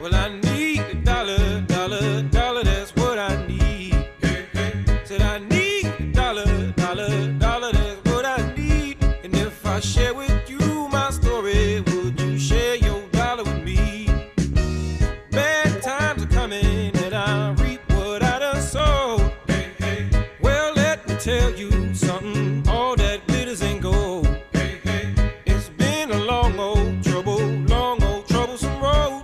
Well, I need a dollar, dollar, dollar, that's what I need. Hey, hey. Said I need a dollar, dollar, dollar, that's what I need. And if I share with you my story, would you share your dollar with me? Bad times are coming and I reap what I done sowed. Hey, hey. Well, let me tell you something, all that glitters ain't gold. Hey, hey. It's been a long old troublesome road.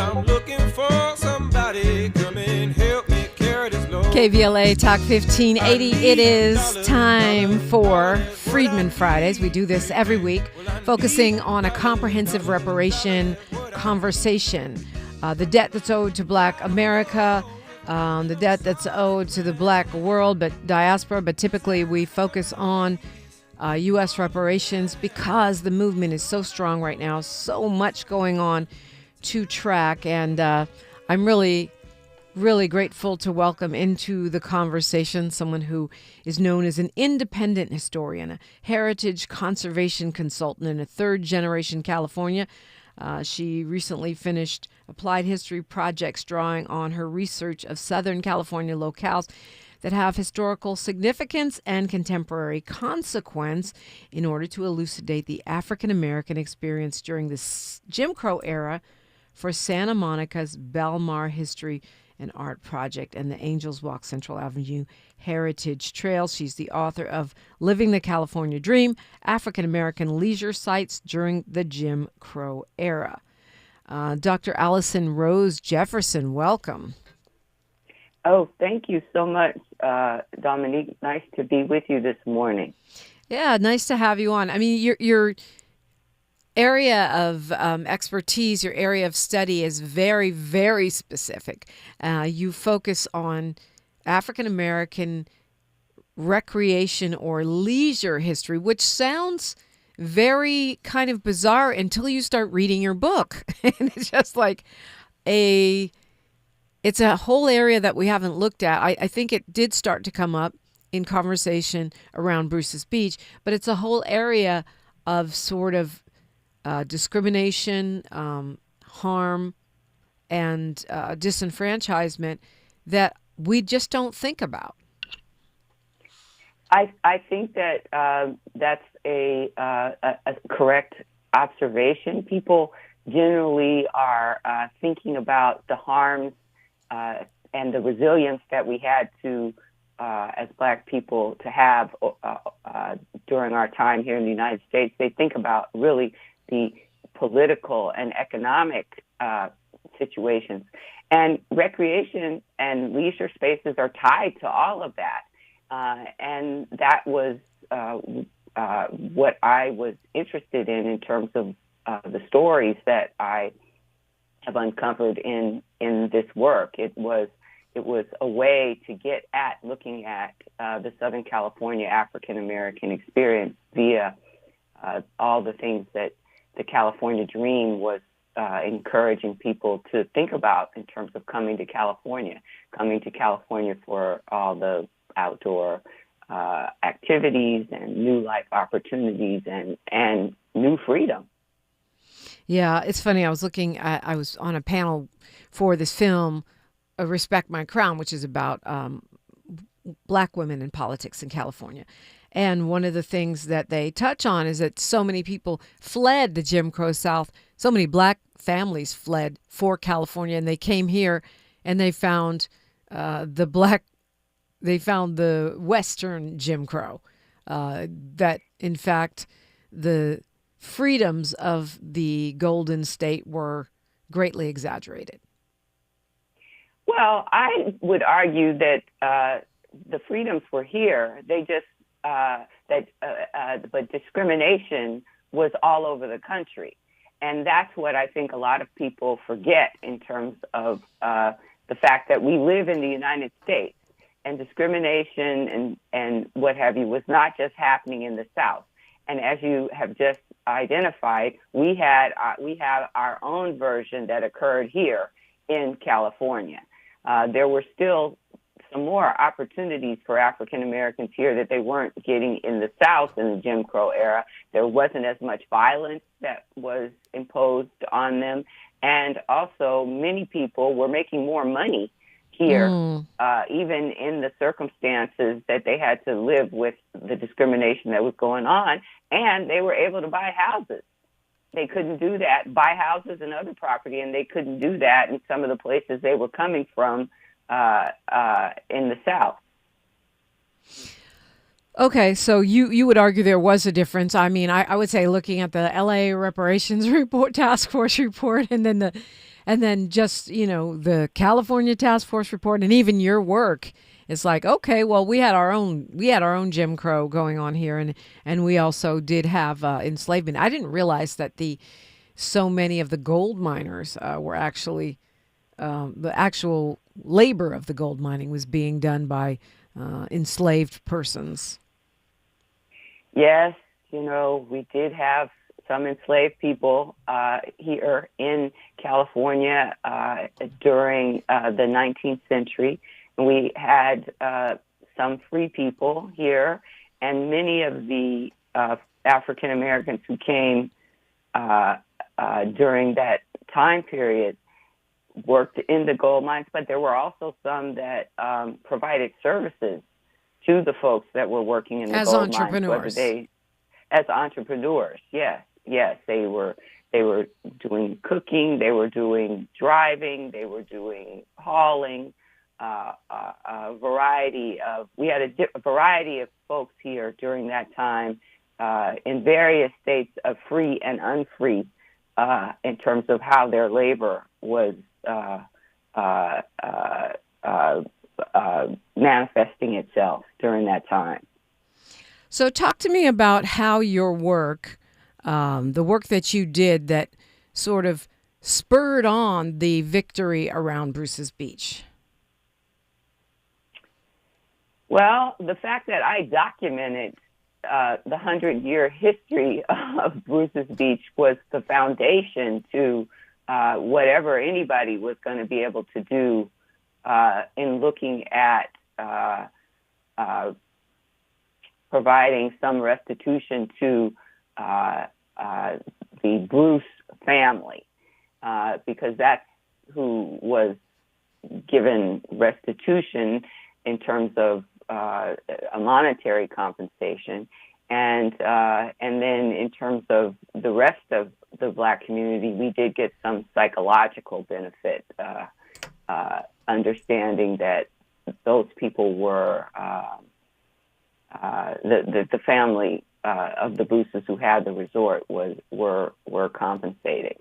I'm looking for somebody come and help me carry this load. KBLA Talk 1580. It is time for Freedman Fridays. We do this every week, focusing on a comprehensive reparation conversation. The debt that's owed to Black America, the debt that's owed to the Black world, but diaspora. But typically we focus on U.S. reparations because the movement is so strong right now, so much going on to track, and I'm really grateful to welcome into the conversation someone who is known as an independent historian, a heritage conservation consultant, and a third-generation California. She recently finished applied history projects drawing on her research of Southern California locales that have historical significance and contemporary consequence in order to elucidate the African-American experience during the Jim Crow era for Santa Monica's Belmar History and Art Project and the Angels Walk Central Avenue Heritage Trail. She's the author of Living the California Dream, African American Leisure Sites During the Jim Crow Era. Dr. Alison Rose Jefferson, welcome. Oh, thank you so much, Dominique. Nice to be with you this morning. Yeah, nice to have you on. I mean, your area of expertise, your area of study is very, very specific. You focus on African American recreation or leisure history, which sounds very kind of bizarre until you start reading your book. And it's just like it's a whole area that we haven't looked at. I think it did start to come up in conversation around Bruce's Beach, but it's a whole area of sort of discrimination, harm, and disenfranchisement that we just don't think about. I think that that's a correct observation. People generally are thinking about the harms and the resilience that we had to, as Black people, to have during our time here in the United States. They think about really the political and economic situations. And recreation and leisure spaces are tied to all of that. And that was what I was interested in terms of the stories that I have uncovered in this work. It was a way to get at looking at the Southern California African American experience via all the things that the California Dream was encouraging people to think about in terms of coming to California for all the outdoor activities and new life opportunities and new freedom. Yeah, it's funny. I was on a panel for this film, Respect My Crown, which is about Black women in politics in California. And one of the things that they touch on is that so many people fled the Jim Crow South. So many Black families fled for California, and they came here and they found the Western Jim Crow. That, in fact, the freedoms of the Golden State were greatly exaggerated. Well, I would argue that the freedoms were here. They just but discrimination was all over the country, and that's what I think a lot of people forget in terms of the fact that we live in the United States, and discrimination and what have you was not just happening in the South. And as you have just identified, we have our own version that occurred here in California. There were still some more opportunities for African Americans here that they weren't getting in the South in the Jim Crow era. There wasn't as much violence that was imposed on them. And also, many people were making more money here, even in the circumstances that they had to live with the discrimination that was going on, and they were able to buy houses. They couldn't do that, buy houses and other property, and they couldn't do that in some of the places they were coming from in the South. Okay, so you would argue there was a difference. I mean, I would say looking at the LA Reparations report, task force report, and then just, the California task force report, and even your work, it's like, okay, well, we had our own Jim Crow going on here, and we also did have enslavement. I didn't realize that so many of the gold miners were actually the actual labor of the gold mining was being done by enslaved persons. Yes, we did have some enslaved people here in California during the 19th century. We had some free people here, and many of the African Americans who came during that time period worked in the gold mines, but there were also some that provided services to the folks that were working in the gold mines. As entrepreneurs, yes. They were doing cooking, they were doing driving, they were doing hauling, we had a variety of folks here during that time in various states of free and unfree in terms of how their labor was manifesting itself during that time. So talk to me about how your work, the work that you did that sort of spurred on the victory around Bruce's Beach. Well, the fact that I documented the 100-year history of Bruce's Beach was the foundation to whatever anybody was going to be able to do in looking at providing some restitution to the Bruce family, because that's who was given restitution in terms of a monetary compensation, and then in terms of the rest of the Black community, we did get some psychological benefit, understanding that those people were the family of the Bruces who had the resort were compensated.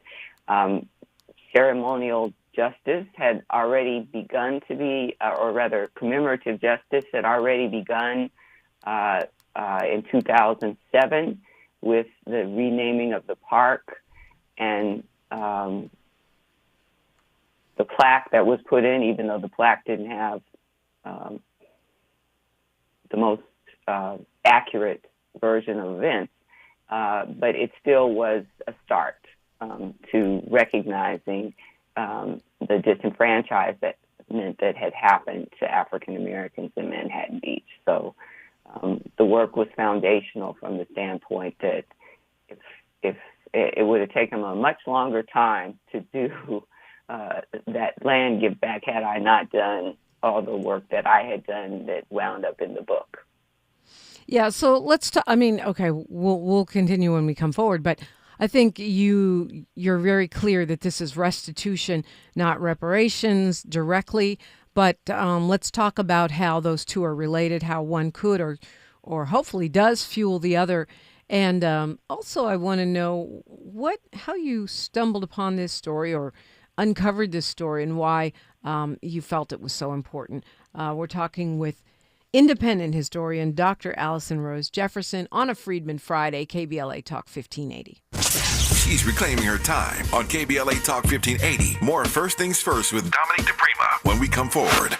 Ceremonial justice had already begun to be, or rather commemorative justice had already begun in 2007 with the renaming of the park and the plaque that was put in, even though the plaque didn't have the most accurate version of events, but it still was a start to recognizing the disenfranchisement that had happened to African Americans in Manhattan Beach. So the work was foundational from the standpoint that if it would have taken a much longer time to do that land give back had I not done all the work that I had done that wound up in the book. Yeah, so let's talk. I mean, okay, we'll continue when we come forward, but I think you're very clear that this is restitution, not reparations directly. But let's talk about how those two are related, how one could or hopefully does fuel the other. And also, I want to know how you stumbled upon this story or uncovered this story and why you felt it was so important. We're talking with independent historian Dr. Alison Rose Jefferson on a Freedman Friday, KBLA Talk 1580. She's reclaiming her time on KBLA Talk 1580. More First Things First with Dominique DiPrima when we come forward.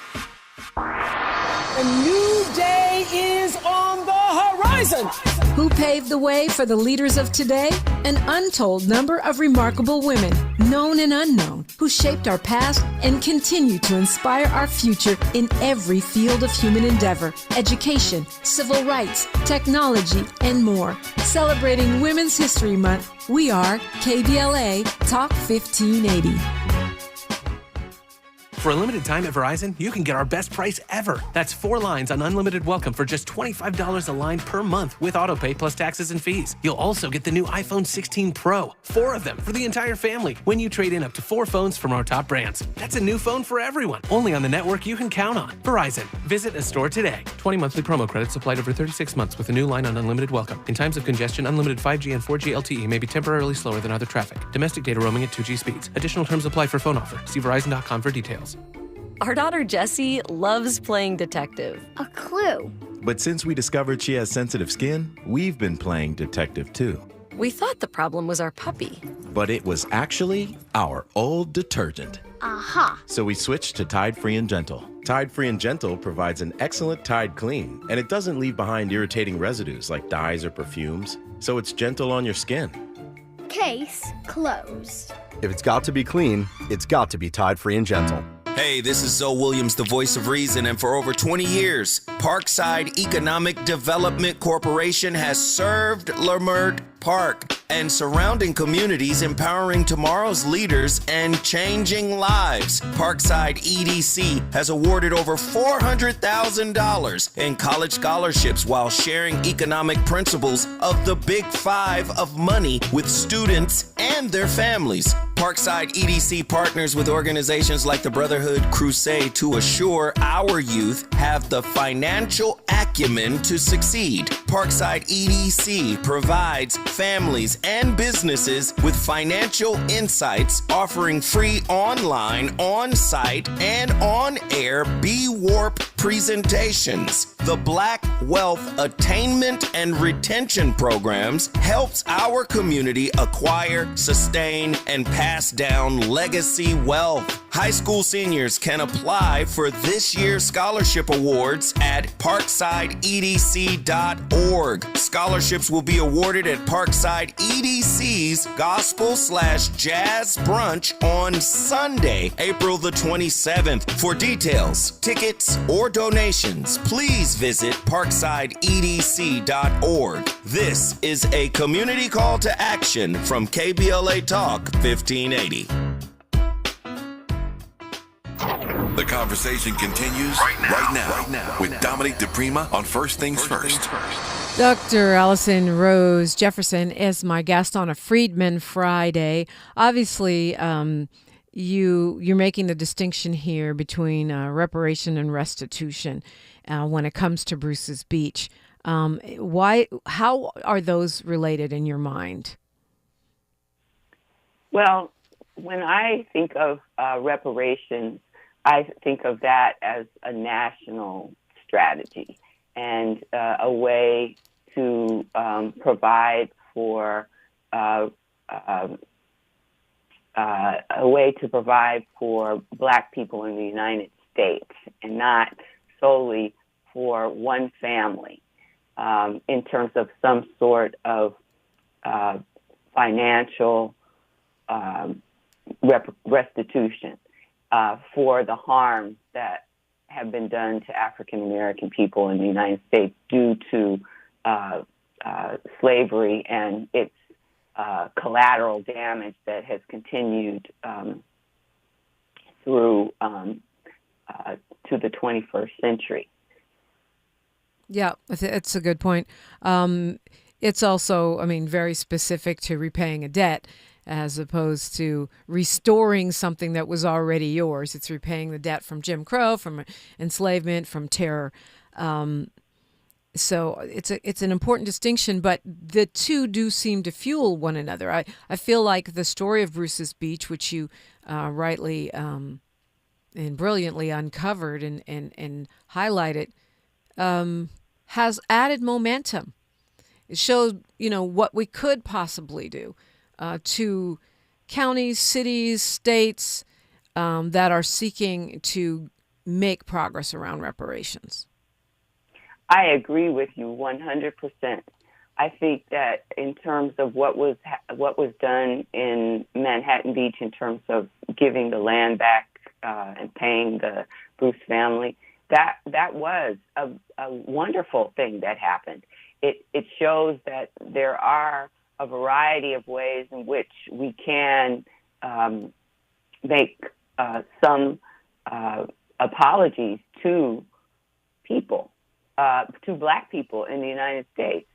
A new day is on the horizon. Verizon! Who paved the way for the leaders of today? An untold number of remarkable women, known and unknown, who shaped our past and continue to inspire our future in every field of human endeavor, education, civil rights, technology, and more. Celebrating Women's History Month, we are KBLA Talk 1580. For a limited time at Verizon, you can get our best price ever. That's 4 lines on unlimited welcome for just $25 a line per month with autopay plus taxes and fees. You'll also get the new iPhone 16 Pro, 4 of them for the entire family when you trade in up to 4 phones from our top brands. That's a new phone for everyone, only on the network you can count on. Verizon. Visit a store today. 20 monthly promo credits applied over 36 months with a new line on unlimited welcome. In times of congestion, unlimited 5G and 4G LTE may be temporarily slower than other traffic. Domestic data roaming at 2G speeds. Additional terms apply for phone offer. See Verizon.com for details. Our daughter Jessie loves playing detective. A clue. But since we discovered she has sensitive skin, we've been playing detective too. We thought the problem was our puppy. But it was actually our old detergent. Aha. So we switched to Tide Free and Gentle. Tide Free and Gentle provides an excellent Tide clean, and it doesn't leave behind irritating residues like dyes or perfumes, so it's gentle on your skin. Case closed. If it's got to be clean, it's got to be Tide Free and Gentle. Hey, this is Zoe Williams, the voice of reason, and for over 20 years, Parkside Economic Development Corporation has served Leimert Park and surrounding communities, empowering tomorrow's leaders and changing lives. Parkside EDC has awarded over $400,000 in college scholarships while sharing economic principles of the Big Five of money with students and their families. Parkside EDC partners with organizations like the Brotherhood Crusade to assure our youth have the financial acumen to succeed. Parkside EDC provides families and businesses with financial insights, offering free online, on-site, and on-air B-Warp presentations. The Black Wealth Attainment and Retention Programs helps our community acquire, sustain, and pass down legacy wealth. High school seniors can apply for this year's scholarship awards at parksideedc.org. Scholarships will be awarded at Parkside EDC's Gospel/Jazz Brunch on Sunday, April the 27th. For details, tickets, or donations, please visit parksideedc.org. This is a community call to action from KBLA Talk 1580. The conversation continues right now with Dominique DiPrima on First Things First. Dr. Alison Rose Jefferson is my guest on a Freedman Friday. Obviously, you're making the distinction here between reparation and restitution when it comes to Bruce's Beach. How are those related in your mind? Well, when I think of reparations, I think of that as a national strategy and a way to provide for Black people in the United States, and not solely for one family, in terms of some sort of financial restitution for the harm that have been done to African American people in the United States due to slavery and its collateral damage that has continued through to the 21st century. Yeah, it's a good point. It's also, very specific to repaying a debt as opposed to restoring something that was already yours. It's repaying the debt from Jim Crow, from enslavement, from terror. So it's an important distinction, but the two do seem to fuel one another. I feel like the story of Bruce's Beach, which you rightly and brilliantly uncovered and highlighted, has added momentum. It showed, what we could possibly do to counties, cities, states that are seeking to make progress around reparations. I agree with you 100%. I think that in terms of what was done in Manhattan Beach in terms of giving the land back and paying the Bruce family, that was a wonderful thing that happened. It shows that there are a variety of ways in which we can make some apologies to people, to Black people in the United States.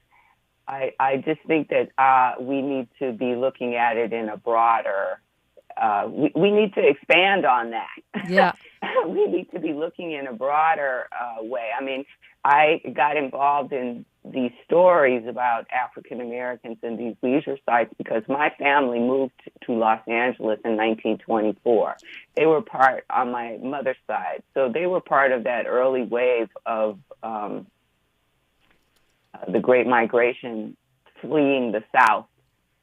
I just think that we need to be looking at it in a broader, we need to expand on that. Yeah. We need to be looking in a broader way. I mean, I got involved in these stories about African Americans in these leisure sites because my family moved to Los Angeles in 1924. They were part on my mother's side. So they were part of that early wave of the Great Migration, fleeing the South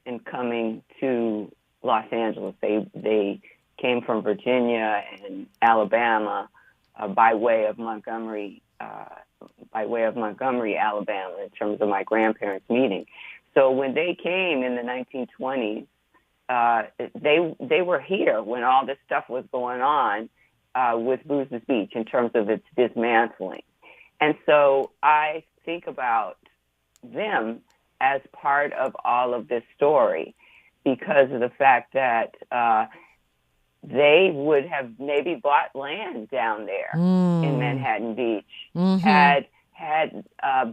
and coming to Los Angeles. They came from Virginia and Alabama by way of Montgomery, Alabama, in terms of my grandparents' meeting. So when they came in the 1920s, they were here when all this stuff was going on with Bruce's Beach in terms of its dismantling. And so I think about them as part of all of this story because of the fact that they would have maybe bought land down there in Manhattan Beach had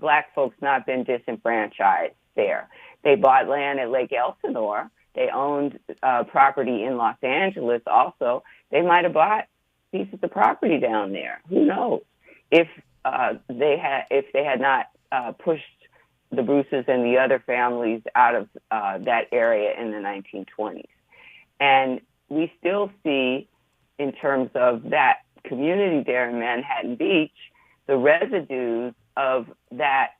Black folks not been disenfranchised there. They bought land at Lake Elsinore. They owned property in Los Angeles also. They might have bought pieces of property down there. Who knows? If they had not pushed the Bruces and the other families out of that area in the 1920s. And we still see, in terms of that community there in Manhattan Beach, the residues of that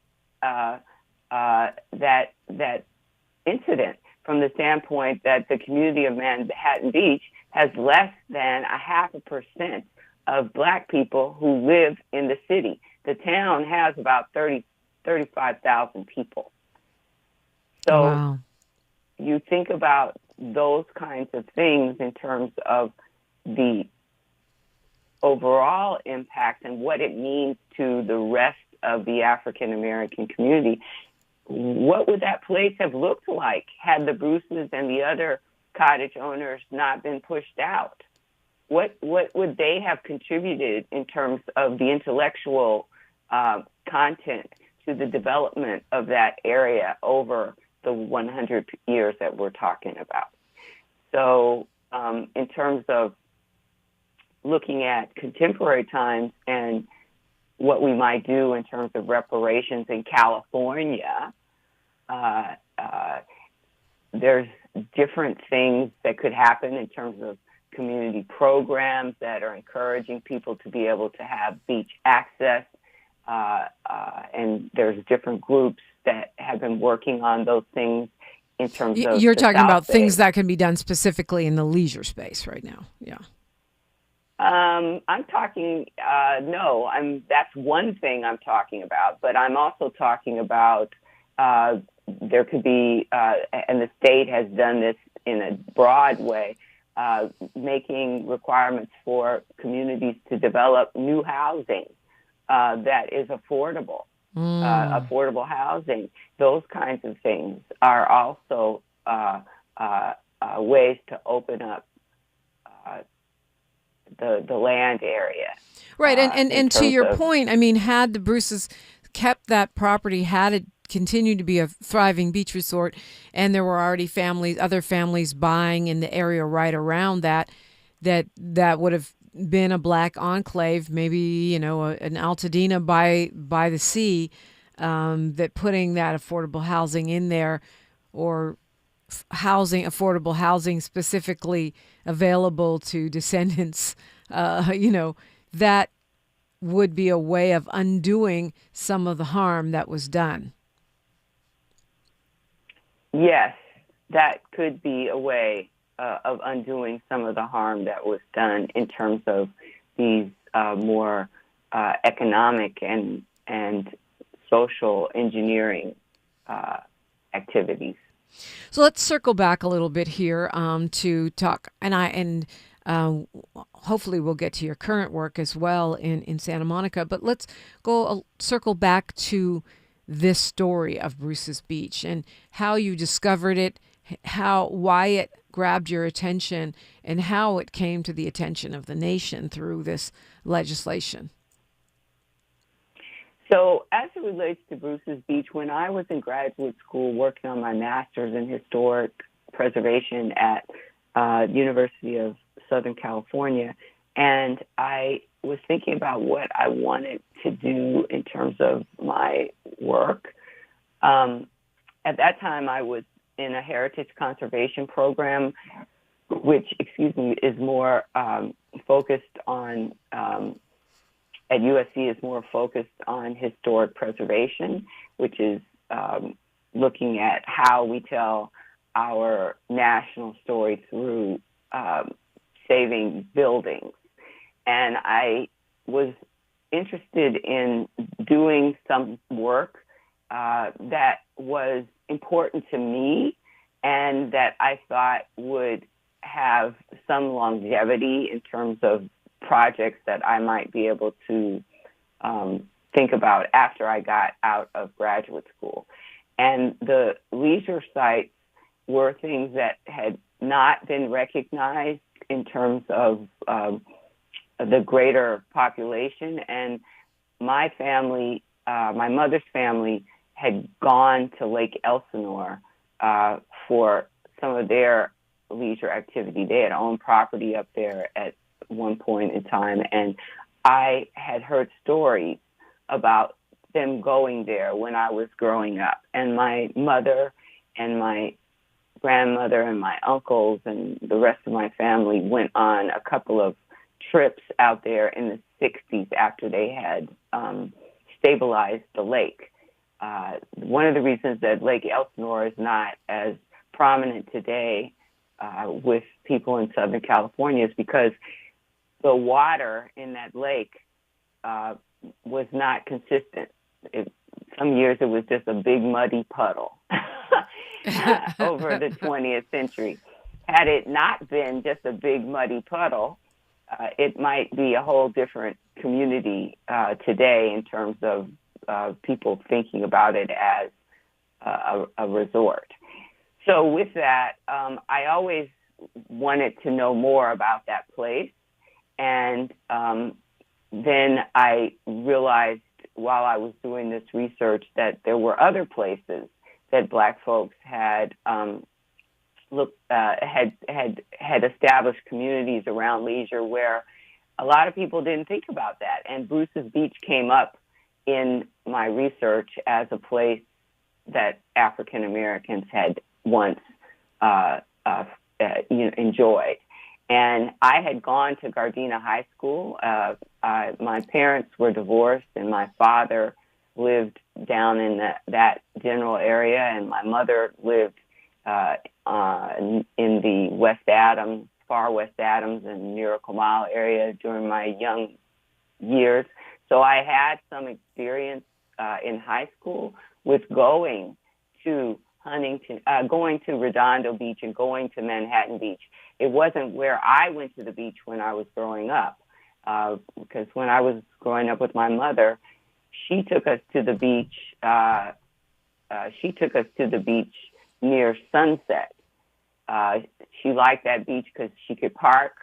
incident, from the standpoint that the community of Manhattan Beach has less than 0.5% of Black people who live in the city. The town has about 35,000 people. So Wow. You think about those kinds of things in terms of the overall impact and what it means to the rest of the African American community. What would that place have looked like had the Bruces and the other cottage owners not been pushed out? What would they have contributed in terms of the intellectual content to the development of that area over the 100 years that we're talking about? So in terms of looking at contemporary times and what we might do in terms of reparations in California, there's different things that could happen in terms of community programs that are encouraging people to be able to have beach access. And there's different groups that have been working on those things in terms of You're talking about South things Bay. that can be done specifically in the leisure space right now. Yeah. I'm talking, that's one thing I'm talking about, but I'm also talking about there could be, and the state has done this in a broad way, making requirements for communities to develop new housing that is affordable, affordable housing. Those kinds of things are also ways to open up the land area. Right, and to your of, point, I mean, had the Bruces kept that property, had it continued to be a thriving beach resort, and there were already other families buying in the area right around that would have been a Black enclave, maybe, an Altadena by the sea, that putting that affordable housing in there, or affordable housing specifically available to descendants, that would be a way of undoing some of the harm that was done. Yes, that could be a way of undoing some of the harm that was done in terms of these more economic and social engineering activities. So let's circle back a little bit here to talk, and hopefully we'll get to your current work as well in Santa Monica. But let's go circle back to this story of Bruce's Beach and how you discovered it, why it grabbed your attention, and how it came to the attention of the nation through this legislation. So as it relates to Bruce's Beach, when I was in graduate school working on my master's in historic preservation at University of Southern California, and I was thinking about what I wanted to do in terms of my work. At that time, I was in a heritage conservation program, which, is more focused on at USC is more focused on historic preservation, which is looking at how we tell our national story through saving buildings. And I was interested in doing some work that was important to me and that I thought would have some longevity in terms of projects that I might be able to think about after I got out of graduate school. And the leisure sites were things that had not been recognized in terms of the greater population. And my family, my mother's family, had gone to Lake Elsinore for some of their leisure activity. They had owned property up there at one point in time, and I had heard stories about them going there when I was growing up. And my mother and my grandmother and my uncles and the rest of my family went on a couple of trips out there in the 60s after they had stabilized the lake. One of the reasons that Lake Elsinore is not as prominent today with people in Southern California is because the water in that lake was not consistent. Some years it was just a big muddy puddle over the 20th century. Had it not been just a big muddy puddle, it might be a whole different community today in terms of people thinking about it as a resort. So with that, I always wanted to know more about that place. And then I realized while I was doing this research that there were other places that Black folks had had established communities around leisure where a lot of people didn't think about that. And Bruce's Beach came up in my research as a place that African Americans had once enjoyed. And I had gone to Gardena High School. My parents were divorced, and my father lived down in that general area, and my mother lived in the West Adams, far West Adams and Miracle Mile area during my young years. So I had some experience in high school with going to going to Redondo Beach and going to Manhattan Beach. It wasn't where I went to the beach when I was growing up, because when I was growing up with my mother, she took us to the beach. She took us to the beach near Sunset. She liked that beach because she could park.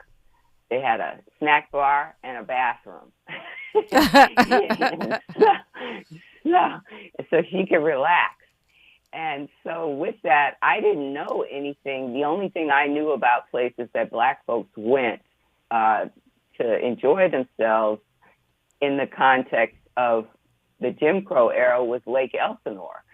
They had a snack bar and a bathroom. So she could relax. And so with that, I didn't know anything. The only thing I knew about places that Black folks went to enjoy themselves in the context of the Jim Crow era was Lake Elsinore.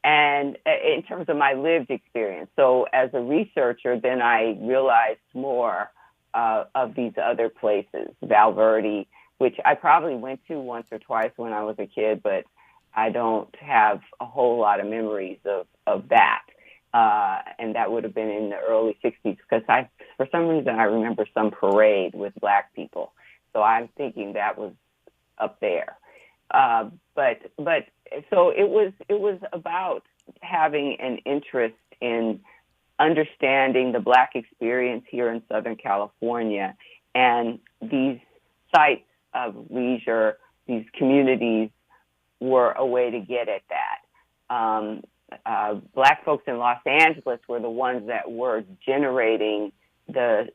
And in terms of my lived experience. So as a researcher, then I realized more of these other places, Val Verde, which I probably went to once or twice when I was a kid, but I don't have a whole lot of memories of that. And that would have been in the early 60s because for some reason, I remember some parade with Black people. So I'm thinking that was up there. But so it was about having an interest in understanding the Black experience here in Southern California, and these sites of leisure, these communities, were a way to get at that. Black folks in Los Angeles were the ones that were generating the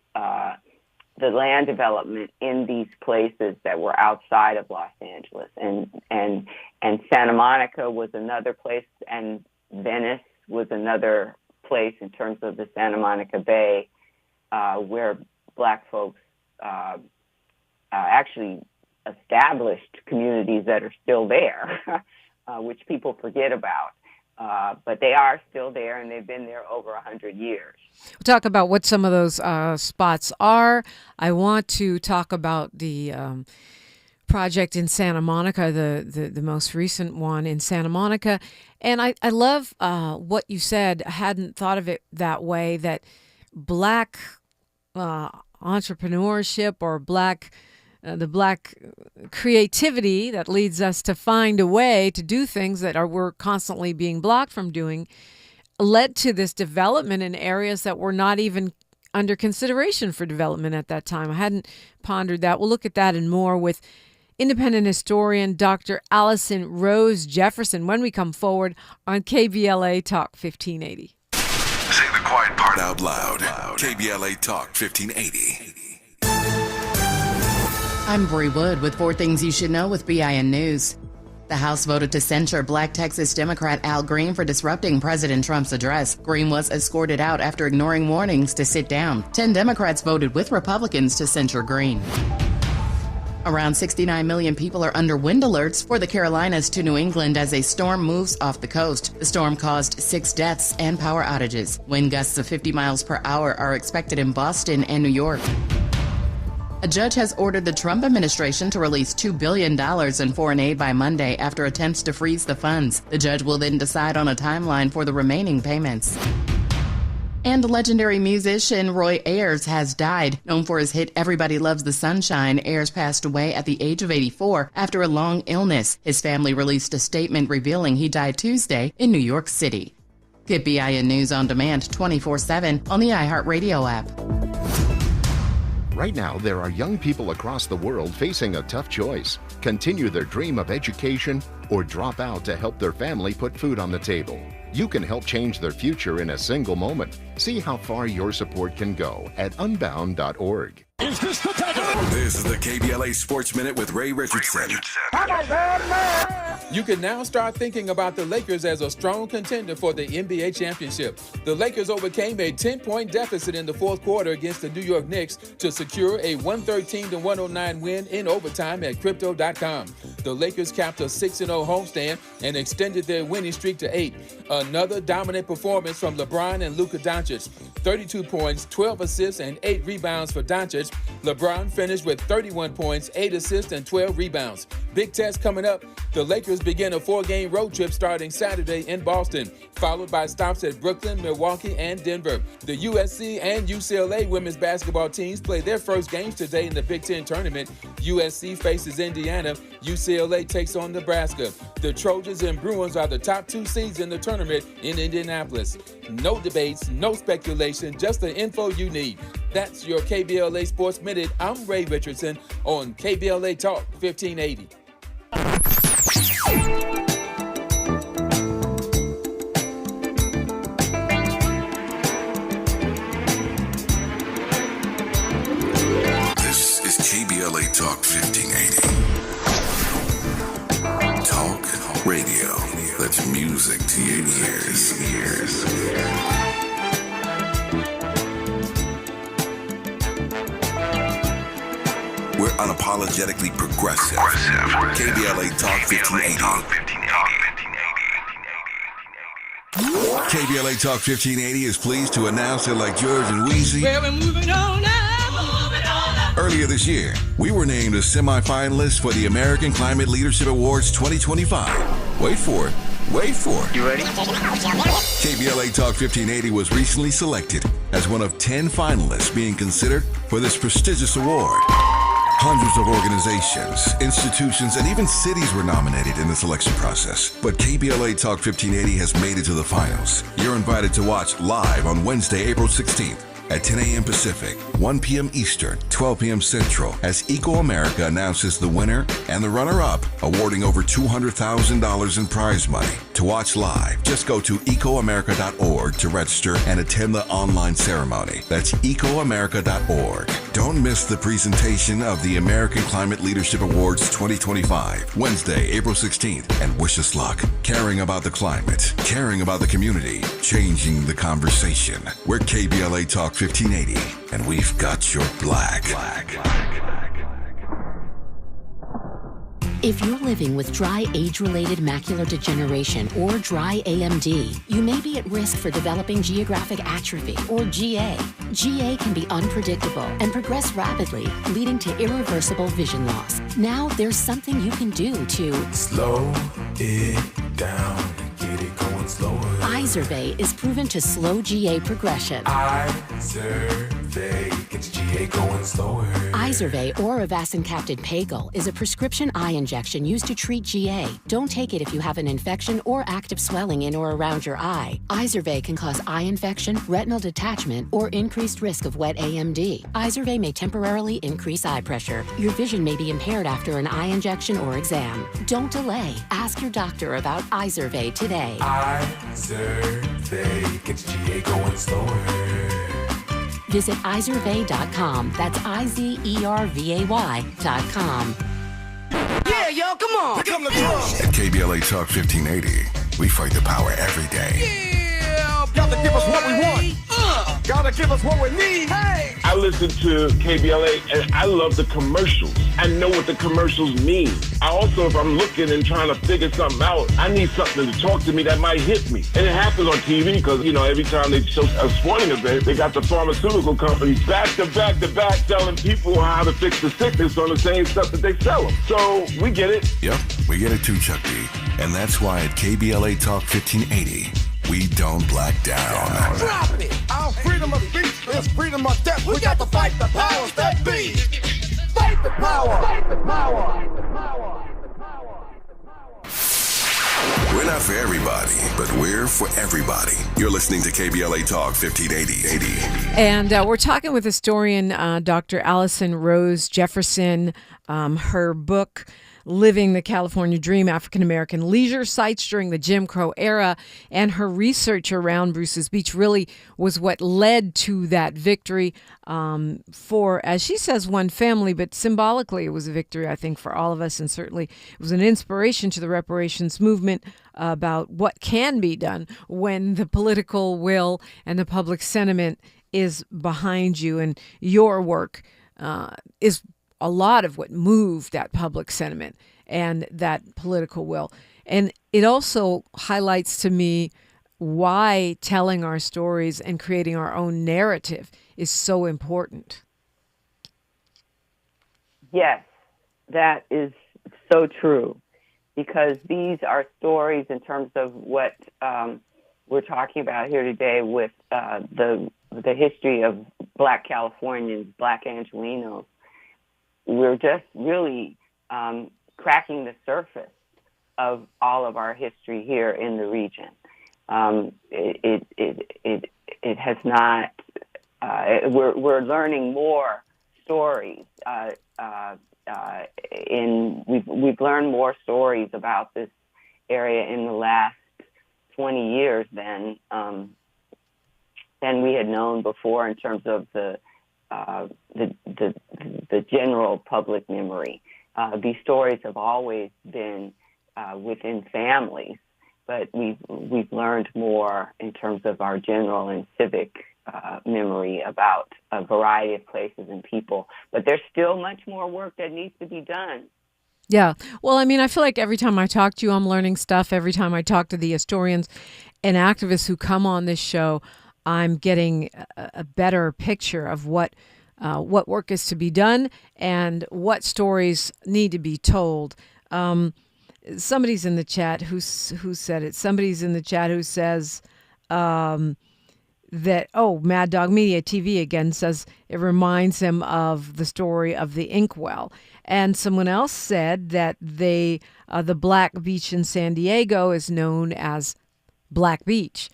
land development in these places that were outside of Los Angeles, and Santa Monica was another place, and Venice was another place in terms of the Santa Monica Bay, where Black folks actually established communities that are still there, which people forget about. But they are still there, and they've been there over 100 years. We'll talk about what some of those spots are. I want to talk about the project in Santa Monica, the most recent one in Santa Monica. And I love what you said. I hadn't thought of it that way, that Black entrepreneurship or the Black creativity that leads us to find a way to do things that we're constantly being blocked from doing led to this development in areas that were not even under consideration for development at that time. I hadn't pondered that. We'll look at that and more with independent historian Dr. Alison Rose Jefferson when we come forward on KBLA Talk 1580. Say the quiet part out loud. KBLA Talk 1580. I'm Bree Wood with 4 Things You Should Know with BIN News. The House voted to censure Black Texas Democrat Al Green for disrupting President Trump's address. Green was escorted out after ignoring warnings to sit down. 10 Democrats voted with Republicans to censure Green. Around 69 million people are under wind alerts for the Carolinas to New England as a storm moves off the coast. The storm caused 6 deaths and power outages. Wind gusts of 50 miles per hour are expected in Boston and New York. A judge has ordered the Trump administration to release $2 billion in foreign aid by Monday after attempts to freeze the funds. The judge will then decide on a timeline for the remaining payments. And legendary musician Roy Ayers has died. Known for his hit Everybody Loves the Sunshine, Ayers passed away at the age of 84 after a long illness. His family released a statement revealing he died Tuesday in New York City. Get BIN News on demand 24/7 on the iHeartRadio app. Right now, there are young people across the world facing a tough choice: continue their dream of education or drop out to help their family put food on the table. You can help change their future in a single moment. See how far your support can go at unbound.org. Is this the time? This is the KBLA Sports Minute with Ray Richardson. You can now start thinking about the Lakers as a strong contender for the NBA championship. The Lakers overcame a 10-point deficit in the fourth quarter against the New York Knicks to secure a 113-109 win in overtime at Crypto.com. The Lakers capped a 6-0 homestand and extended their winning streak to 8. Another dominant performance from LeBron and Luka Doncic. 32 points, 12 assists, and 8 rebounds for Doncic. LeBron finished with 31 points, 8 assists, and 12 rebounds. Big test coming up. The Lakers begin a 4-game road trip starting Saturday in Boston, followed by stops at Brooklyn, Milwaukee, and Denver. The USC and UCLA women's basketball teams play their first games today in the Big Ten tournament. USC faces Indiana. UCLA takes on Nebraska. The Trojans and Bruins are the top 2 seeds in the tournament in Indianapolis. No debates, no speculation, just the info you need. That's your KBLA Sports Minute. I'm Ray Richardson on KBLA Talk 1580. This is KBLA Talk 1580. Talk radio. That's music to your ears. We're unapologetically progressive. KBLA Talk 1580. KBLA Talk 1580 is pleased to announce that, like George and Weezy, We're moving on now. earlier this year, we were named as semi-finalists for the American Climate Leadership Awards 2025. Wait for it. You ready? KBLA Talk 1580 was recently selected as one of 10 finalists being considered for this prestigious award. Hundreds of organizations, institutions, and even cities were nominated in the selection process. But KBLA Talk 1580 has made it to the finals. You're invited to watch live on Wednesday, April 16th. At 10 a.m. Pacific, 1 p.m. Eastern, 12 p.m. Central, as Eco America announces the winner and the runner-up, awarding over $200,000 in prize money. To watch live, just go to ecoamerica.org to register and attend the online ceremony. That's ecoamerica.org. Don't miss the presentation of the American Climate Leadership Awards 2025, Wednesday, April 16th, and wish us luck. Caring about the climate, caring about the community, changing the conversation. We're KBLA Talk 1580, and we've got your black. If you're living with dry age-related macular degeneration or dry AMD, you may be at risk for developing geographic atrophy or GA. GA can be unpredictable and progress rapidly, leading to irreversible vision loss. Now there's something you can do to slow it down. Get it going slower. Izervay is proven to slow GA progression. Izervay gets GA going slower. Izervay or avacincaptad pagel is a prescription eye injection used to treat GA. Don't take it if you have an infection or active swelling in or around your eye. Izervay can cause eye infection, retinal detachment, or increased risk of wet AMD. Izervay may temporarily increase eye pressure. Your vision may be impaired after an eye injection or exam. Don't delay. Ask your doctor about Izervay today. Izervay gets GA going slower. Visit Izervay.com. That's IZERVAY.com. Yeah, yo, come on. Come to club. At KBLA Talk 1580, we fight the power every day. Yeah, gotta give us what we want. Gotta give us what we need. Hey! I listen to KBLA and I love the commercials. I know what the commercials mean. I also, if I'm looking and trying to figure something out, I need something to talk to me that might hit me. And it happens on TV because, you know, every time they show a sporting event, they got the pharmaceutical companies back to back telling people how to fix the sickness on the same stuff that they sell them. So we get it. Yep, we get it too, Chuck D. And that's why at KBLA Talk 1580, we don't black down. Drop it! Our freedom of speech is freedom of death. We got to fight the powers that be. Fight the power! Fight the power! We're not for everybody, but we're for everybody. You're listening to KBLA Talk 1580. And we're talking with historian Dr. Alison Rose Jefferson. Her book, Living the California Dream, African-American Leisure Sites During the Jim Crow Era, and her research around Bruce's Beach really was what led to that victory for, as she says, one family, but symbolically it was a victory, I think, for all of us, and certainly it was an inspiration to the reparations movement about what can be done when the political will and the public sentiment is behind you, and your work is a lot of what moved that public sentiment and that political will. And it also highlights to me why telling our stories and creating our own narrative is so important. Yes, that is so true, because these are stories in terms of what we're talking about here today with the history of Black Californians, Black Angelenos. We're just really cracking the surface of all of our history here in the region. It has not. We're learning more stories. We've learned more stories about this area in the last 20 years than we had known before in terms of the general public memory. These stories have always been within families, but we've learned more in terms of our general and civic memory about a variety of places and people. But there's still much more work that needs to be done. Yeah. Well, I mean, I feel like every time I talk to you, I'm learning stuff. Every time I talk to the historians and activists who come on this show, I'm getting a better picture of what work is to be done and what stories need to be told. Somebody's in the chat who said it. Somebody's in the chat who says, that, Mad Dog Media TV again says it reminds him of the story of the inkwell. And someone else said that the Black Beach in San Diego is known as Black Beach.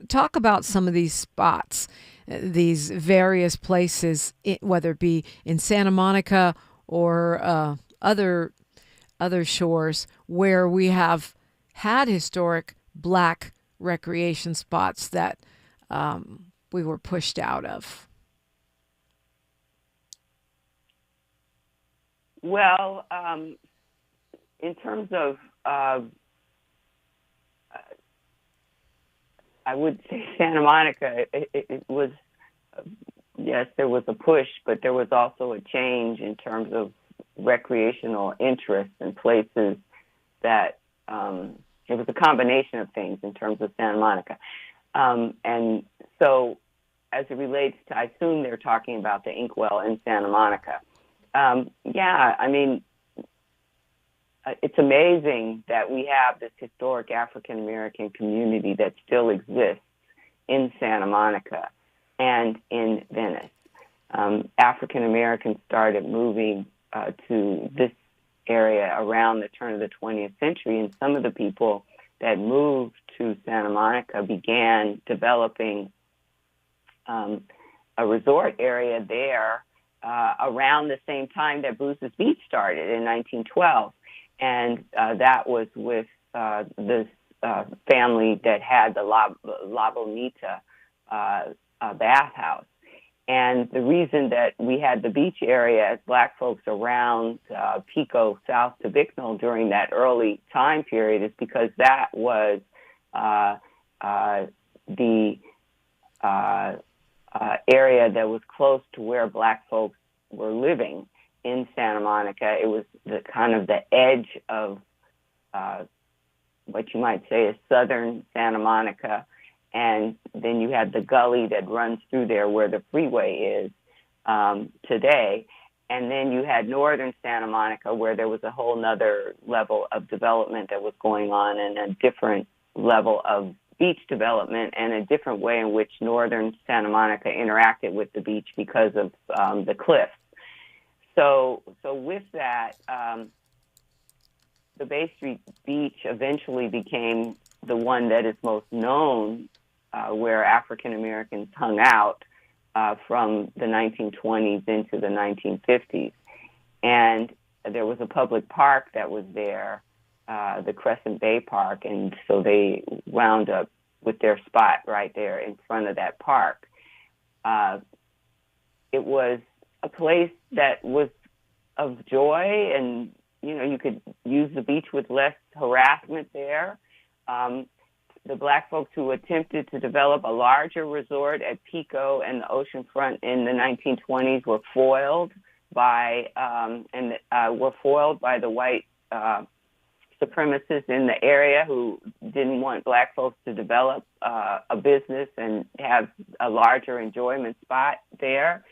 Talk about some of these spots, these various places, whether it be in Santa Monica or other shores where we have had historic Black recreation spots that we were pushed out of. Well, in terms of, I would say Santa Monica, it was, yes, there was a push, but there was also a change in terms of recreational interests and places that, it was a combination of things in terms of Santa Monica. And so as it relates to, I assume they're talking about the inkwell in Santa Monica. Yeah, I mean, it's amazing that we have this historic African-American community that still exists in Santa Monica and in Venice. African-Americans started moving to this area around the turn of the 20th century, and some of the people that moved to Santa Monica began developing a resort area there around the same time that Bruce's Beach started in 1912. And that was with this family that had the La Bonita bathhouse. And the reason that we had the beach area as Black folks around Pico, south to Bicknell during that early time period is because that was the area that was close to where Black folks were living in Santa Monica. It was the kind of the edge of what you might say is southern Santa Monica. And then you had the gully that runs through there where the freeway is today. And then you had northern Santa Monica where there was a whole nother level of development that was going on and a different level of beach development and a different way in which northern Santa Monica interacted with the beach because of the cliffs. So with that, the Bay Street Beach eventually became the one that is most known where African Americans hung out from the 1920s into the 1950s. And there was a public park that was there, the Crescent Bay Park, and so they wound up with their spot right there in front of that park. It was a place that was of joy, and you could use the beach with less harassment there. The Black folks who attempted to develop a larger resort at Pico and the oceanfront in the 1920s were foiled by the white supremacists in the area who didn't want Black folks to develop a business and have a larger enjoyment spot there.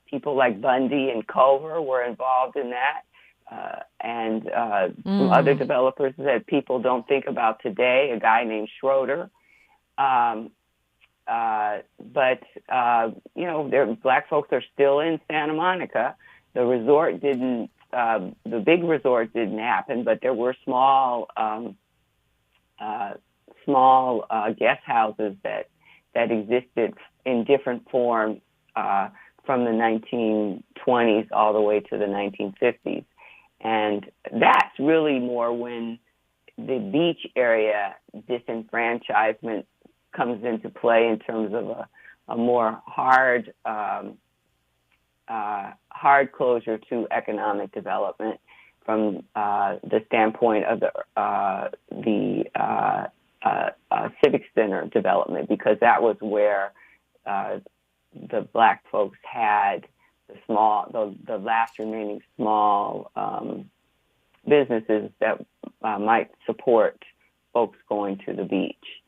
People like Bundy and Culver were involved in that. And some other developers that people don't think about today, a guy named Schroeder. But Black folks are still in Santa Monica. The resort didn't, the big resort didn't happen, but there were small guest houses that existed in different forms from the 1920s all the way to the 1950s. And that's really more when the beach area disenfranchisement comes into play in terms of a more hard closure to economic development from the standpoint of the Civic Center development, because that was where the Black folks had the last remaining small businesses that might support folks going to the beach.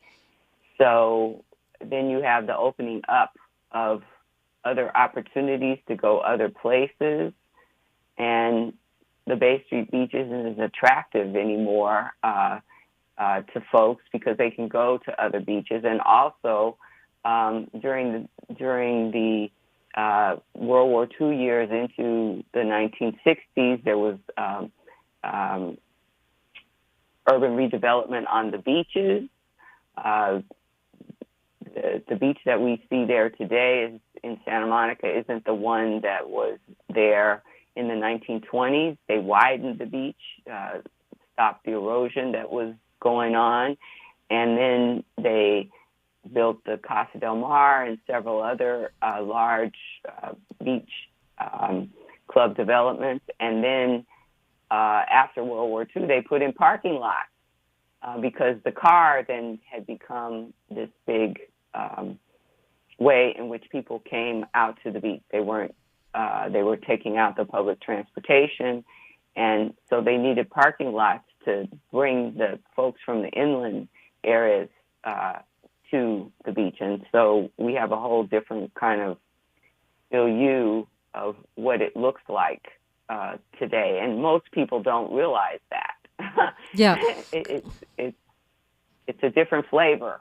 So then you have the opening up of other opportunities to go other places, and the Bay Street Beach isn't as attractive anymore to folks because they can go to other beaches, and also during the World War II years into the 1960s, there was urban redevelopment on the beaches. The beach that we see there today is in Santa Monica isn't the one that was there in the 1920s. They widened the beach, stopped the erosion that was going on, and then they built the Casa del Mar and several other large beach club developments. And then after World War II, they put in parking lots because the car then had become this big way in which people came out to the beach. They were taking out the public transportation, and so they needed parking lots to bring the folks from the inland areas to the beach. And so we have a whole different kind of milieu of what it looks like today, and most people don't realize that. Yeah. It's a different flavor.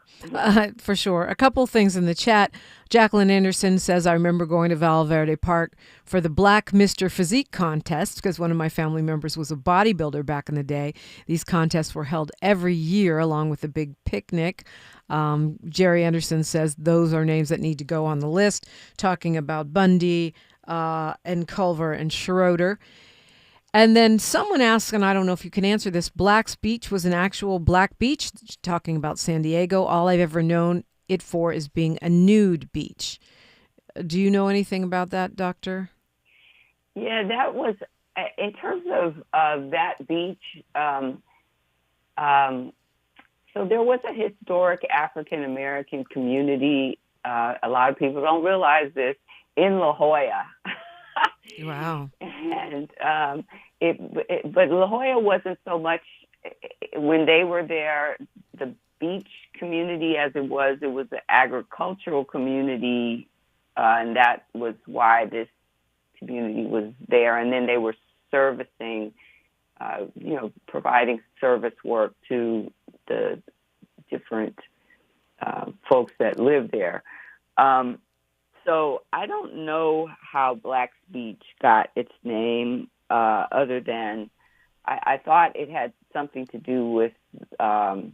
For sure. A couple things in the chat. Jacqueline Anderson says, I remember going to Valverde Park for the Black Mr. Physique contest because one of my family members was a bodybuilder back in the day. These contests were held every year along with a big picnic. Jerry Anderson says those are names that need to go on the list, talking about Bundy and Culver and Schroeder. And then someone asked, and I don't know if you can answer this, Black's Beach was an actual black beach, talking about San Diego. All I've ever known it for is being a nude beach. Do you know anything about that, Doctor? Yeah, that was, in terms of that beach, so there was a historic African-American community, a lot of people don't realize this, in La Jolla. Wow. And but La Jolla wasn't so much, when they were there, the beach community as it was an agricultural community, and that was why this community was there. And then they were servicing, providing service work to the different folks that lived there. So I don't know how Black's Beach got its name, other than I thought it had something to do with the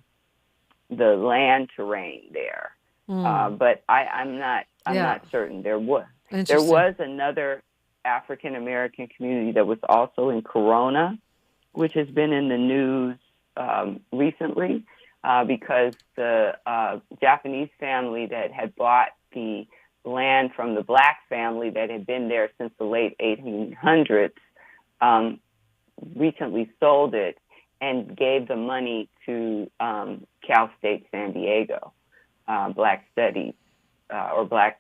land terrain there. But I'm not certain. There was another African American community that was also in Corona, which has been in the news recently because the Japanese family that had bought the land from the black family that had been there since the late 1800s recently sold it and gave the money to Cal State San Diego, Black Studies, or Black,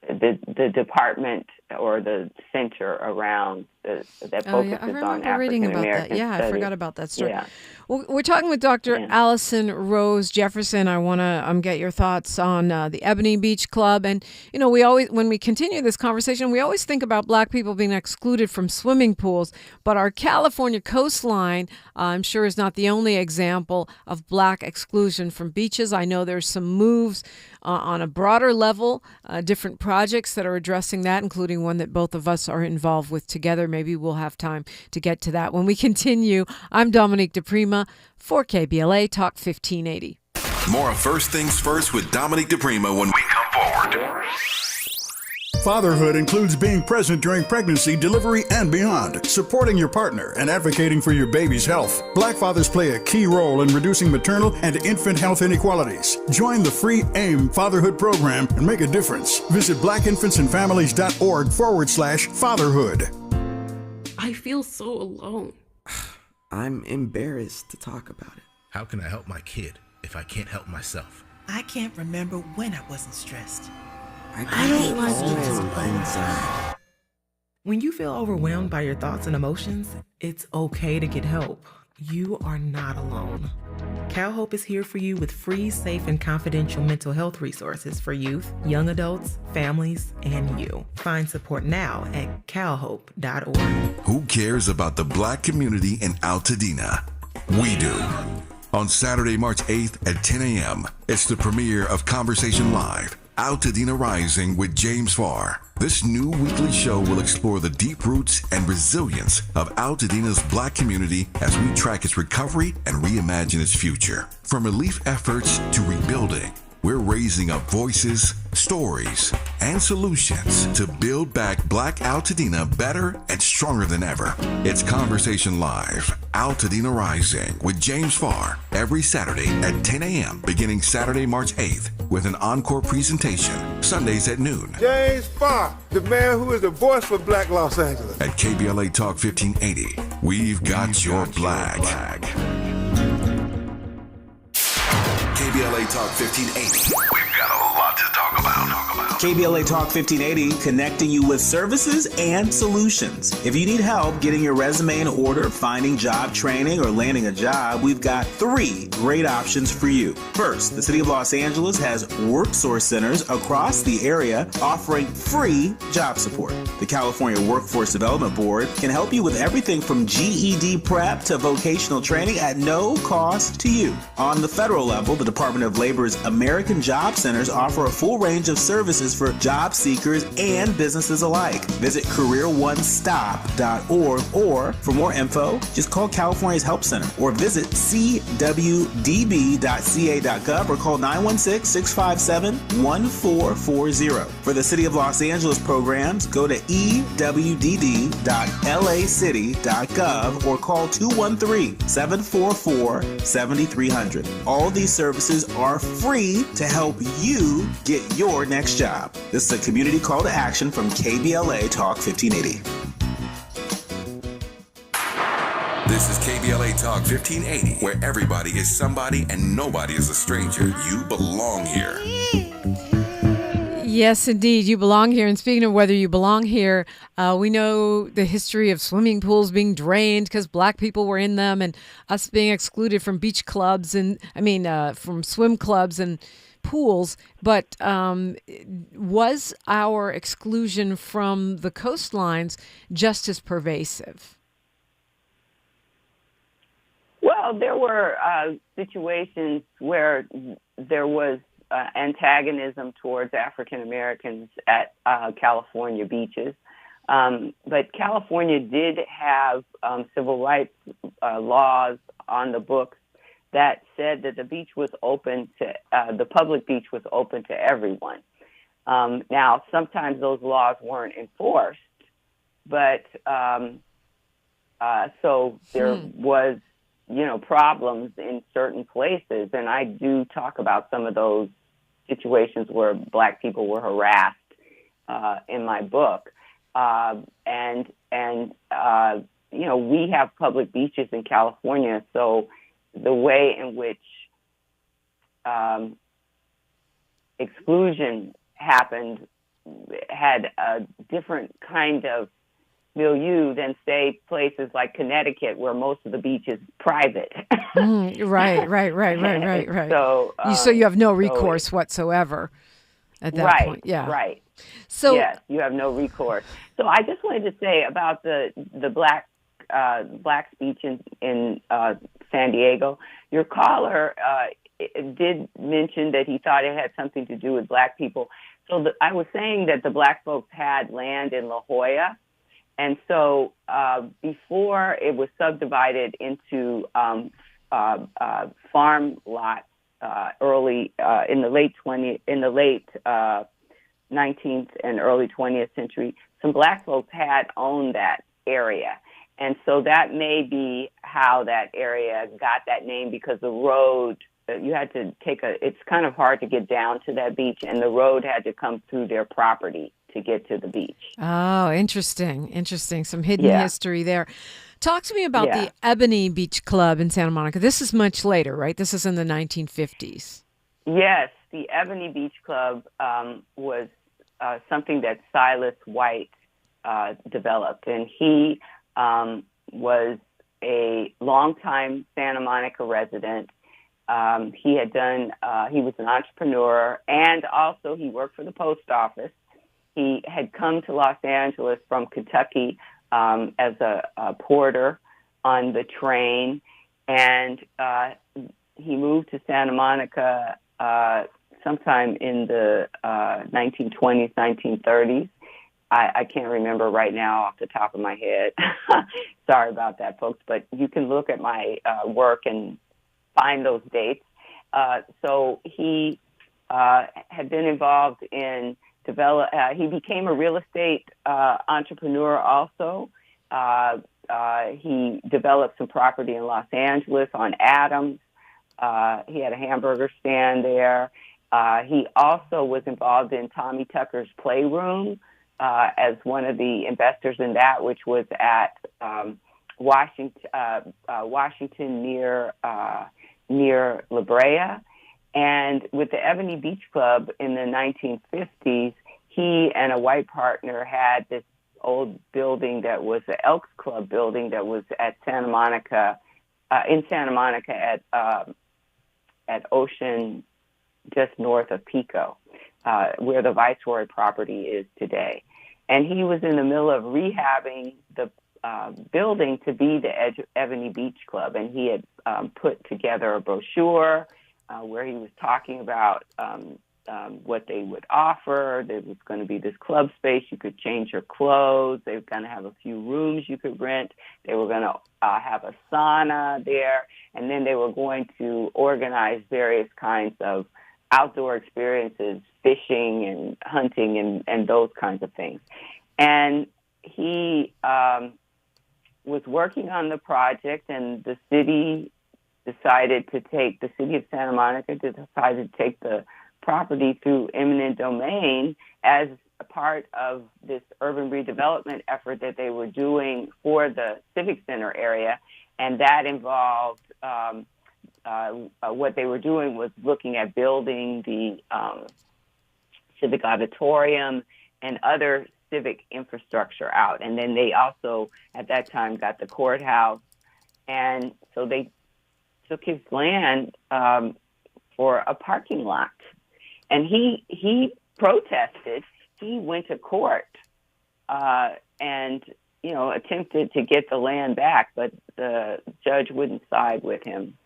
the department or the center around that focuses on African American Yeah, studies. I forgot about that story. Yeah. Well, we're talking with Dr. Alison Rose Jefferson. I want to get your thoughts on the Ebony Beach Club. And, we always, when we continue this conversation, we always think about black people being excluded from swimming pools. But our California coastline, I'm sure, is not the only example of black exclusion from beaches. I know there's some moves on a broader level, different projects that are addressing that, including one that both of us are involved with together. Maybe we'll have time to get to that when we continue. I'm Dominique DiPrima for KBLA Talk 1580. More of First Things First with Dominique DiPrima when we come forward. Fatherhood includes being present during pregnancy, delivery, and beyond, supporting your partner and advocating for your baby's health. Black fathers play a key role in reducing maternal and infant health inequalities. Join the free AIM Fatherhood Program and make a difference. Visit blackinfantsandfamilies.org/fatherhood. I feel so alone. I'm embarrassed to talk about it. How can I help my kid if I can't help myself? I can't remember when I wasn't stressed. I don't like inside. When you feel overwhelmed by your thoughts and emotions, it's okay to get help. You are not alone. CalHope is here for you with free, safe, and confidential mental health resources for youth, young adults, families, and you. Find support now at calhope.org. Who cares about the black community in Altadena? We do. On Saturday, March 8th at 10 a.m., it's the premiere of Conversation Live, Altadena Rising with James Farr. This new weekly show will explore the deep roots and resilience of Altadena's Black community as we track its recovery and reimagine its future. From relief efforts to rebuilding, we're raising up voices, stories, and solutions to build back Black Altadena better and stronger than ever. It's Conversation Live, Altadena Rising with James Farr, every Saturday at 10 a.m. beginning Saturday, March 8th, with an encore presentation, Sundays at noon. James Farr, the man who is the voice for Black Los Angeles. At KBLA Talk 1580, we've got your Black. KBLA Talk 1580. We've got a lot to talk about. KBLA Talk 1580, connecting you with services and solutions. If you need help getting your resume in order, finding job training, or landing a job, we've got 3 great options for you. First, the City of Los Angeles has WorkSource centers across the area offering free job support. The California Workforce Development Board can help you with everything from GED prep to vocational training at no cost to you. On the federal level, the Department of Labor's American Job Centers offer a full range of services for job seekers and businesses alike. Visit careeronestop.org, or for more info, just call California's Help Center or visit cwdb.ca.gov or call 916-657-1440. For the City of Los Angeles programs, go to ewdd.lacity.gov or call 213-744-7300. All these services are free to help you get your next job. This is a community call to action from KBLA Talk 1580. This is KBLA Talk 1580, where everybody is somebody and nobody is a stranger. You belong here. Yes, indeed. You belong here. And speaking of whether you belong here, we know the history of swimming pools being drained because Black people were in them, and us being excluded from beach clubs and, from swim clubs and pools. But was our exclusion from the coastlines just as pervasive? Well, there were situations where there was antagonism towards African Americans at California beaches. But California did have civil rights laws on the books that said that the beach was open to, the public beach was open to everyone. Now, sometimes those laws weren't enforced, but so there was, problems in certain places. And I do talk about some of those situations where Black people were harassed in my book. We have public beaches in California, so the way in which exclusion happened had a different kind of milieu than, say, places like Connecticut, where most of the beach is private. Right. So you have no recourse whatsoever at that point. Yeah. Right. So yes, you have no recourse. So I just wanted to say about the Black beach in San Diego. Your caller did mention that he thought it had something to do with Black people. So I was saying that the Black folks had land in La Jolla. And so before it was subdivided into farm lots early in the late 19th and early 20th century, some Black folks had owned that area. And so that may be how that area got that name, because the road, you had to it's kind of hard to get down to that beach, and the road had to come through their property to get to the beach. Oh, interesting. Some hidden history there. Talk to me about the Ebony Beach Club in Santa Monica. This is much later, right? This is in the 1950s. Yes, the Ebony Beach Club was something that Silas White developed, and he was a longtime Santa Monica resident. He was an entrepreneur, and also he worked for the post office. He had come to Los Angeles from Kentucky as a porter on the train, and he moved to Santa Monica sometime in the 1920s, 1930s. I can't remember right now off the top of my head. Sorry about that, folks. But you can look at my work and find those dates. So he had been involved in he became a real estate entrepreneur also. He developed some property in Los Angeles on Adams. He had a hamburger stand there. He also was involved in Tommy Tucker's Playroom as one of the investors in that, which was at Washington near La Brea. And with the Ebony Beach Club in the 1950s, he and a white partner had this old building that was the Elks Club building that was at Santa Monica, at Ocean, just north of Pico, where the Viceroy property is today. And he was in the middle of rehabbing the building to be the Ebony Beach Club. And he had put together a brochure where he was talking about what they would offer. There was going to be this club space. You could change your clothes. They were going to have a few rooms you could rent. They were going to have a sauna there. And then they were going to organize various kinds of outdoor experiences, fishing and hunting and those kinds of things. And he was working on the project, and the city of Santa Monica decided to take the property through eminent domain as a part of this urban redevelopment effort that they were doing for the Civic Center area. And that involved what they were doing was looking at building the civic auditorium and other civic infrastructure out. And then they also, at that time, got the courthouse. And so they took his land for a parking lot. And he protested. He went to court and, attempted to get the land back, but the judge wouldn't side with him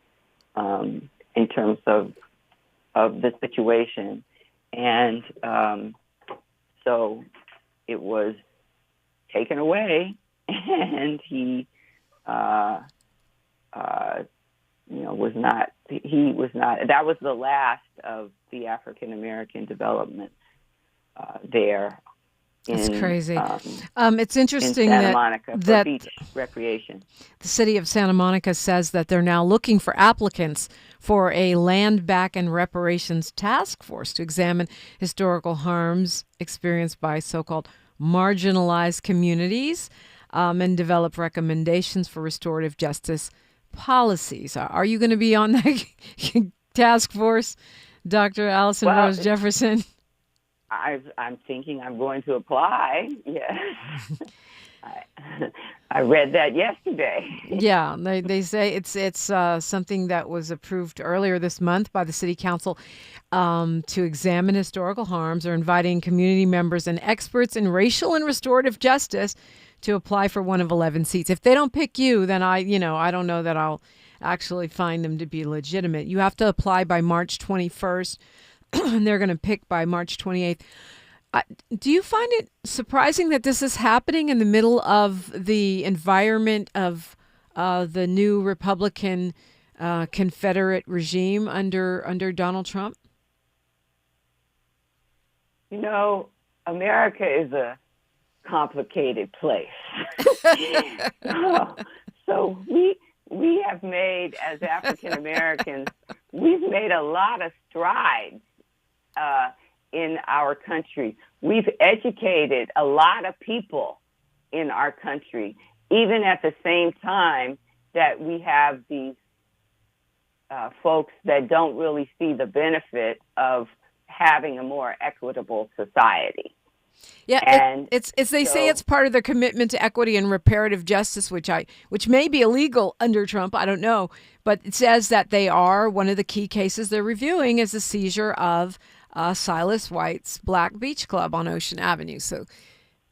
in terms of the situation. And so it was taken away, and he that was the last of the African American development there. It's crazy. It's interesting in Santa Monica for beach recreation. The city of Santa Monica says that they're now looking for applicants for a land back and reparations task force to examine historical harms experienced by so-called marginalized communities and develop recommendations for restorative justice policies. Are you going to be on that task force, Dr. Alison Rose Jefferson? I'm thinking I'm going to apply. Yeah. I read that yesterday. Yeah, they say it's something that was approved earlier this month by the City Council to examine historical harms. Or inviting community members and experts in racial and restorative justice to apply for one of 11 seats. If they don't pick you, then I don't know that I'll actually find them to be legitimate. You have to apply by March 21st. And they're going to pick by March 28th. Do you find it surprising that this is happening in the middle of the environment of the new Republican Confederate regime under Donald Trump? America is a complicated place. So we have made, as African Americans, we've made a lot of strides in our country. We've educated a lot of people in our country, even at the same time that we have these folks that don't really see the benefit of having a more equitable society. Yeah, and they say it's part of their commitment to equity and reparative justice, which may be illegal under Trump. I don't know, but it says that they are one of the key cases they're reviewing is the seizure of Silas White's Black Beach Club on Ocean Avenue. So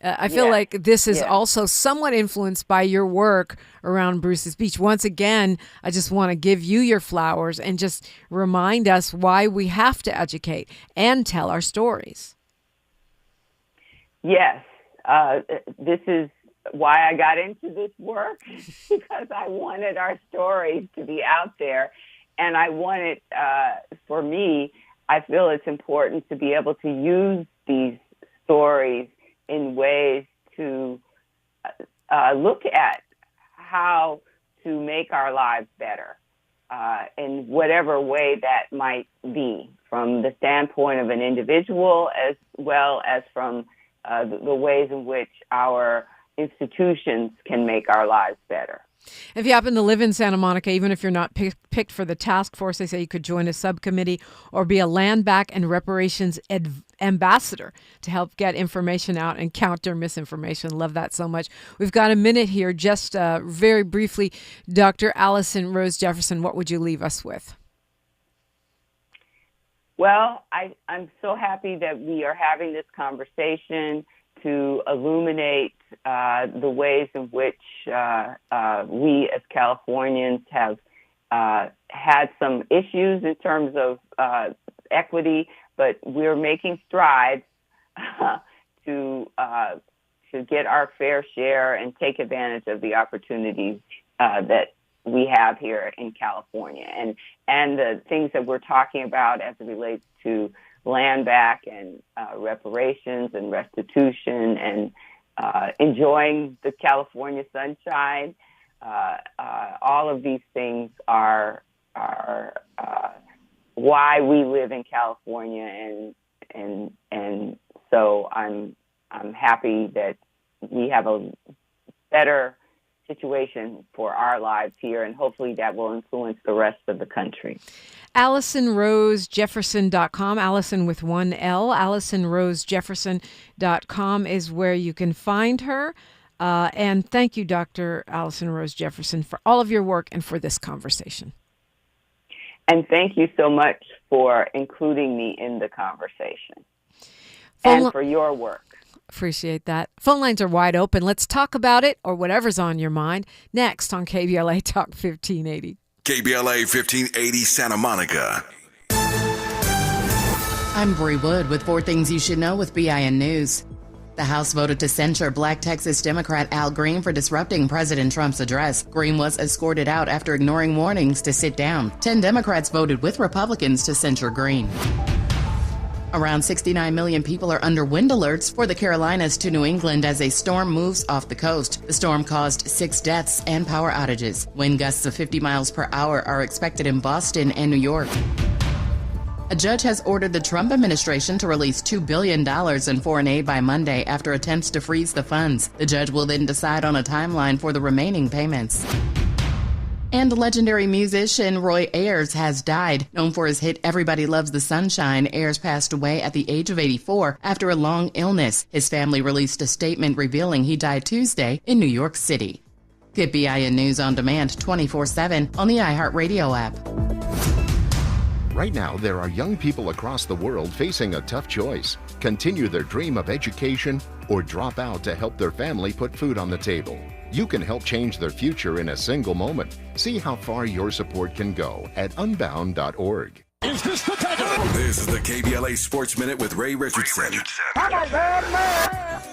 I feel like this is also somewhat influenced by your work around Bruce's Beach. Once again, I just want to give you your flowers and just remind us why we have to educate and tell our stories. Yes, this is why I got into this work, because I wanted our stories to be out there. And I wanted, for me, I feel it's important to be able to use these stories in ways to look at how to make our lives better in whatever way that might be, from the standpoint of an individual as well as from the ways in which our institutions can make our lives better. If you happen to live in Santa Monica, even if you're not picked for the task force, they say you could join a subcommittee or be a land back and reparations ambassador to help get information out and counter misinformation. Love that so much. We've got a minute here. Just very briefly, Dr. Alison Rose Jefferson, what would you leave us with? Well, I'm so happy that we are having this conversation to illuminate the ways in which we as Californians have had some issues in terms of equity, but we're making strides to get our fair share and take advantage of the opportunities that we have here in California, and the things that we're talking about as it relates to land back and reparations and restitution and enjoying the California sunshine. All of these things are why we live in California, and so I'm happy that we have a better situation for our lives here, and hopefully that will influence the rest of the country. AlisonRoseJefferson.com, Alison with one L. AlisonRoseJefferson.com is where you can find her. And thank you, Dr. Alison Rose Jefferson, for all of your work and for this conversation. And thank you so much for including me in the conversation and for your work. Appreciate that. Phone lines are wide open. Let's talk about it or whatever's on your mind next on KBLA Talk 1580. KBLA 1580 Santa Monica. I'm Bree Wood with 4 Things You Should Know with BIN News. The House voted to censure Black Texas Democrat Al Green for disrupting President Trump's address. Green was escorted out after ignoring warnings to sit down. 10 Democrats voted with Republicans to censure Green. Around 69 million people are under wind alerts for the Carolinas to New England as a storm moves off the coast. The storm caused 6 deaths and power outages. Wind gusts of 50 miles per hour are expected in Boston and New York. A judge has ordered the Trump administration to release $2 billion in foreign aid by Monday after attempts to freeze the funds. The judge will then decide on a timeline for the remaining payments. And legendary musician Roy Ayers has died. Known for his hit Everybody Loves the Sunshine, Ayers passed away at the age of 84 after a long illness. His family released a statement revealing he died Tuesday in New York City. Get BIN News on demand 24/7 on the iHeartRadio app. Right now, there are young people across the world facing a tough choice: continue their dream of education or drop out to help their family put food on the table. You can help change their future in a single moment. See how far your support can go at unbound.org. Is this the time? This is the KBLA Sports Minute with Ray Richardson.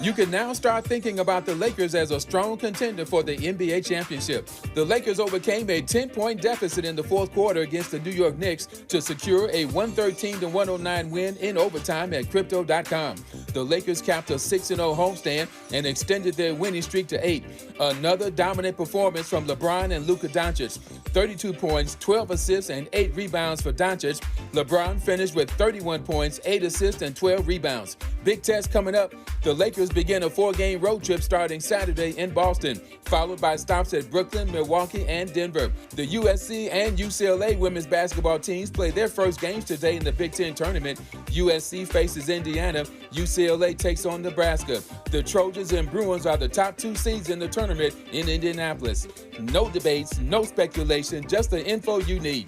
You can now start thinking about the Lakers as a strong contender for the NBA championship. The Lakers overcame a 10-point deficit in the fourth quarter against the New York Knicks to secure a 113-109 win in overtime at Crypto.com. The Lakers capped a 6-0 homestand and extended their winning streak to 8. Another dominant performance from LeBron and Luka Doncic. 32 points, 12 assists, and 8 rebounds for Doncic. LeBron finished with 31 points, 8 assists, and 12 rebounds. Big test coming up. The Lakers begin a 4-game road trip starting Saturday in Boston, followed by stops at Brooklyn, Milwaukee, and Denver. The USC and UCLA women's basketball teams play their first games today in the Big Ten tournament. USC faces Indiana. UCLA takes on Nebraska. The Trojans and Bruins are the top 2 seeds in the tournament in Indianapolis. No debates, no speculation, just the info you need.